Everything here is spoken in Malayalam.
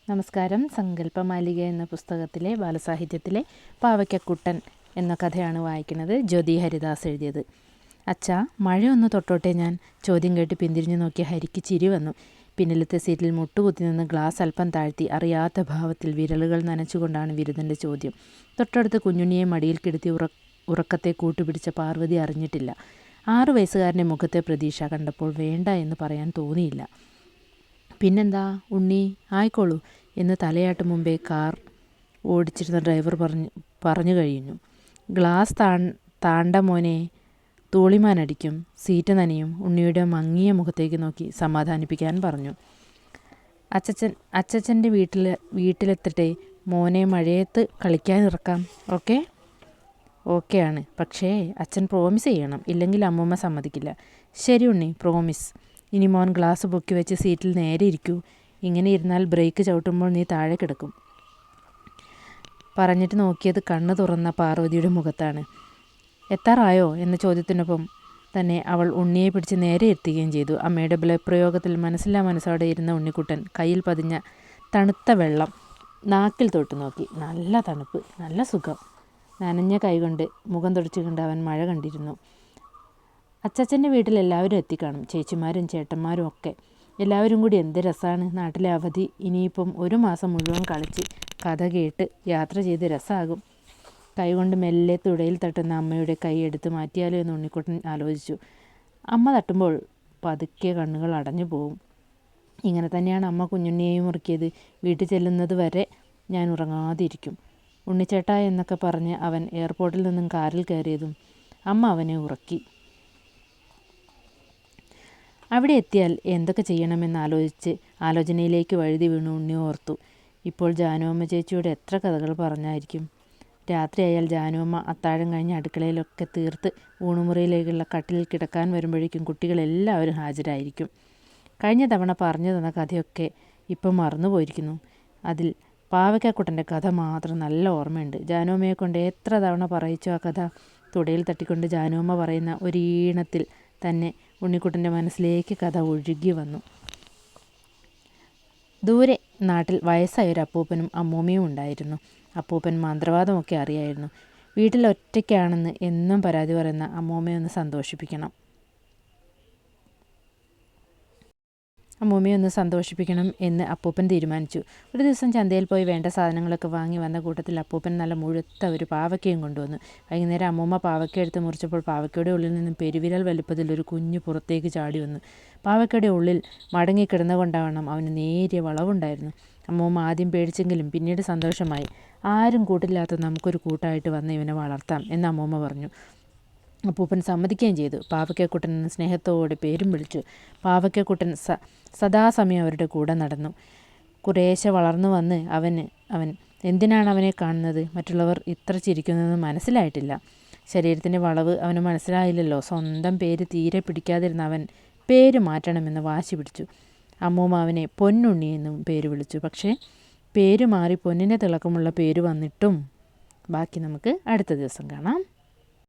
നമസ്കാരം. സങ്കല്പമാലിക എന്ന പുസ്തകത്തിലെ ബാലസാഹിത്യത്തിലെ പാവയ്ക്കക്കുട്ടൻ എന്ന കഥയാണ് വായിക്കുന്നത്. ജ്യോതി ഹരിദാസ് എഴുതിയത്. അച്ഛാ, മഴയൊന്ന് തൊട്ടോട്ടെ ഞാൻ. ചോദ്യം കേട്ട് പിന്തിരിഞ്ഞു നോക്കിയ ഹരിക്ക് ചിരി വന്നു. പിന്നിലത്തെ സീറ്റിൽ മുട്ടുകുത്തി നിന്ന് ഗ്ലാസ് അല്പം താഴ്ത്തി അറിയാത്ത ഭാവത്തിൽ വിരലുകൾ നനച്ചുകൊണ്ടാണ് ബിരുദൻ്റെ ചോദ്യം. തൊട്ടടുത്ത് കുഞ്ഞുണ്ണിയെ മടിയിൽ കിടത്തി ഉറക്കത്തെ കൂട്ടുപിടിച്ച പാർവതി അറിഞ്ഞിട്ടില്ല. 6 വയസ്സുകാരൻ്റെ മുഖത്തെ പ്രതീക്ഷ കണ്ടപ്പോൾ വേണ്ട എന്ന് പറയാൻ തോന്നിയില്ല. പിന്നെന്താ ഉണ്ണി, ആയിക്കോളൂ എന്ന് തലയാട്ട് മുമ്പേ കാർ ഓടിച്ചിരുന്ന ഡ്രൈവർ പറഞ്ഞു കഴിഞ്ഞു. ഗ്ലാസ് താണ്ട മോനെ, തൂളിമാനടിക്കും, സീറ്റ് നനയും. ഉണ്ണിയുടെ മങ്ങിയ മുഖത്തേക്ക് നോക്കി സമാധാനിപ്പിക്കാൻ പറഞ്ഞു. അച്ചച്ചൻ്റെ വീട്ടിലെത്തട്ടെ മോനെ, മഴയത്ത് കളിക്കാനിറക്കാം. ഓക്കെയാണ്, പക്ഷേ അച്ഛൻ പ്രോമിസ് ചെയ്യണം, ഇല്ലെങ്കിൽ അമ്മൂമ്മ സമ്മതിക്കില്ല. ശരി ഉണ്ണി, പ്രോമിസ്. ഇനി മോൻ ഗ്ലാസ് പൊക്കി വെച്ച് സീറ്റിൽ നേരെ ഇരിക്കൂ. ഇങ്ങനെ ഇരുന്നാൽ ബ്രേക്ക് ചവിട്ടുമ്പോൾ നീ താഴെ കിടക്കും. പറഞ്ഞിട്ട് നോക്കിയത് കണ്ണു തുറന്ന പാർവതിയുടെ മുഖത്താണ്. എത്താറായോ എന്ന ചോദ്യത്തിനൊപ്പം തന്നെ അവൾ ഉണ്ണിയെ പിടിച്ച് നേരെ എത്തുകയും ചെയ്തു. അമ്മയുടെ ബലപ്രയോഗത്തിൽ മനസ്സില്ലാ മനസ്സോടെ ഇരുന്ന ഉണ്ണിക്കുട്ടൻ കയ്യിൽ പതിഞ്ഞ തണുത്ത വെള്ളം നാക്കിൽ തൊട്ട് നോക്കി. നല്ല തണുപ്പ്, നല്ല സുഖം. നനഞ്ഞ കൈകൊണ്ട് മുഖം തുടച്ചുകൊണ്ട് അവൻ മഴ കണ്ടിരുന്നു. അച്ചച്ചൻ്റെ വീട്ടിൽ എല്ലാവരും എത്തിക്കാണും, ചേച്ചിമാരും ചേട്ടന്മാരും ഒക്കെ. എല്ലാവരും കൂടി എന്ത് രസമാണ്. നാട്ടിലെ അവധി ഇനിയിപ്പം 1 മാസം മുഴുവൻ കളിച്ച് കഥ കേട്ട് യാത്ര ചെയ്ത് രസമാകും. കൈകൊണ്ട് മെല്ലെ തുടയിൽ തട്ടുന്ന അമ്മയുടെ കൈ എടുത്ത് മാറ്റിയാലോ എന്ന് ഉണ്ണിക്കുട്ടൻ ആലോചിച്ചു. അമ്മ തട്ടുമ്പോൾ പതുക്കെ കണ്ണുകൾ അടഞ്ഞു പോവും. ഇങ്ങനെ തന്നെയാണ് അമ്മ കുഞ്ഞുണ്ണിയെയും ഉറക്കിയത്. വീട്ടിൽ ചെല്ലുന്നത് വരെ ഞാൻ ഉറങ്ങാതിരിക്കും. ഉണ്ണിച്ചേട്ടാ എന്നൊക്കെ പറഞ്ഞ് അവൻ എയർപോർട്ടിൽ നിന്നും കാറിൽ കയറിയതും അമ്മ അവനെ ഉറക്കി. അവിടെ എത്തിയാൽ എന്തൊക്കെ ചെയ്യണമെന്ന് ആലോചനയിലേക്ക് വഴുതി വീണു ഉണ്ണി ഓർത്തു. ഇപ്പോൾ ജാനുവമ്മ ചേച്ചിയോട് എത്ര കഥകൾ പറഞ്ഞായിരിക്കും. രാത്രിയായാൽ ജാനുവമ്മ അത്താഴം കഴിഞ്ഞ് അടുക്കളയിലൊക്കെ തീർത്ത് ഊണുമുറിയിലേക്കുള്ള കട്ടിലിൽ കിടക്കാൻ വരുമ്പോഴേക്കും കുട്ടികളെല്ലാവരും ഹാജരായിരിക്കും. കഴിഞ്ഞ തവണ പറഞ്ഞു തന്ന കഥയൊക്കെ ഇപ്പം മറന്നുപോയിരിക്കുന്നു. അതിൽ പാവയ്ക്കക്കുട്ടൻ്റെ കഥ മാത്രം നല്ല ഓർമ്മയുണ്ട്. ജാനുവമ്മയെ കൊണ്ട് എത്ര തവണ പറയിച്ചു ആ കഥ. തുടയിൽ തട്ടിക്കൊണ്ട് ജാനുവമ്മ പറയുന്ന ഒരീണത്തിൽ തന്നെ ഉണ്ണിക്കുട്ടൻ്റെ മനസ്സിലേക്ക് കഥ ഒഴുകി വന്നു. ദൂരെ നാട്ടിൽ വയസ്സായൊരു അപ്പൂപ്പനും അമ്മൂമ്മയും ഉണ്ടായിരുന്നു. അപ്പൂപ്പൻ മന്ത്രവാദമൊക്കെ അറിയായിരുന്നു. വീട്ടിൽ ഒറ്റയ്ക്കാണെന്ന് എന്നും പരാതി പറയുന്ന അമ്മൂമ്മയൊന്ന് സന്തോഷിപ്പിക്കണം എന്ന് അപ്പൂപ്പൻ തീരുമാനിച്ചു. ഒരു ദിവസം ചന്തയിൽ പോയി വേണ്ട സാധനങ്ങളൊക്കെ വാങ്ങി വന്ന കൂട്ടത്തിൽ അപ്പൂപ്പൻ നല്ല മുഴുത്ത ഒരു പാവയ്ക്കയും കൊണ്ടുവന്നു. വൈകുന്നേരം അമ്മൂമ്മ പാവയ്ക്ക എടുത്ത് മുറിച്ചപ്പോൾ പാവയ്ക്കയുടെ ഉള്ളിൽ നിന്നും പെരുവിരൽ വലുപ്പത്തിൽ ഒരു കുഞ്ഞു പുറത്തേക്ക് ചാടി വന്നു. പാവയ്ക്കയുടെ ഉള്ളിൽ മടങ്ങിക്കിടന്നുകൊണ്ടാവണം അവന് നേരിയ വളവുണ്ടായിരുന്നു. അമ്മൂമ്മ ആദ്യം പേടിച്ചെങ്കിലും പിന്നീട് സന്തോഷമായി. ആരും കൂട്ടില്ലാത്ത നമുക്കൊരു കൂട്ടായിട്ട് വന്ന് ഇവനെ വളർത്താം എന്ന് അമ്മൂമ്മ പറഞ്ഞു. അപ്പൂപ്പൻ സമ്മതിക്കുകയും ചെയ്തു. പാവയ്ക്കക്കുട്ടൻ സ്നേഹത്തോടെ പേരും വിളിച്ചു. പാവയ്ക്കക്കുട്ടൻ സദാസമയം അവരുടെ കൂടെ നടന്നു. കുറേശ്ശെ വളർന്നു വന്ന് അവൻ എന്തിനാണ് അവനെ കാണുന്നത്, മറ്റുള്ളവർ ഇത്ര ചിരിക്കുന്നതെന്ന് മനസ്സിലായിട്ടില്ല. ശരീരത്തിൻ്റെ വളവ് അവന് മനസ്സിലായില്ലല്ലോ. സ്വന്തം പേര് തീരെ പിടിക്കാതിരുന്ന അവൻ പേര് മാറ്റണമെന്ന് വാശി പിടിച്ചു. അമ്മൂമ്മ അവനെ പൊന്നുണ്ണി എന്നും പേര് വിളിച്ചു. പക്ഷേ പേര് മാറി പൊന്നിൻ്റെ തിളക്കമുള്ള പേര് വന്നിട്ടും. ബാക്കി നമുക്ക് അടുത്ത ദിവസം കാണാം.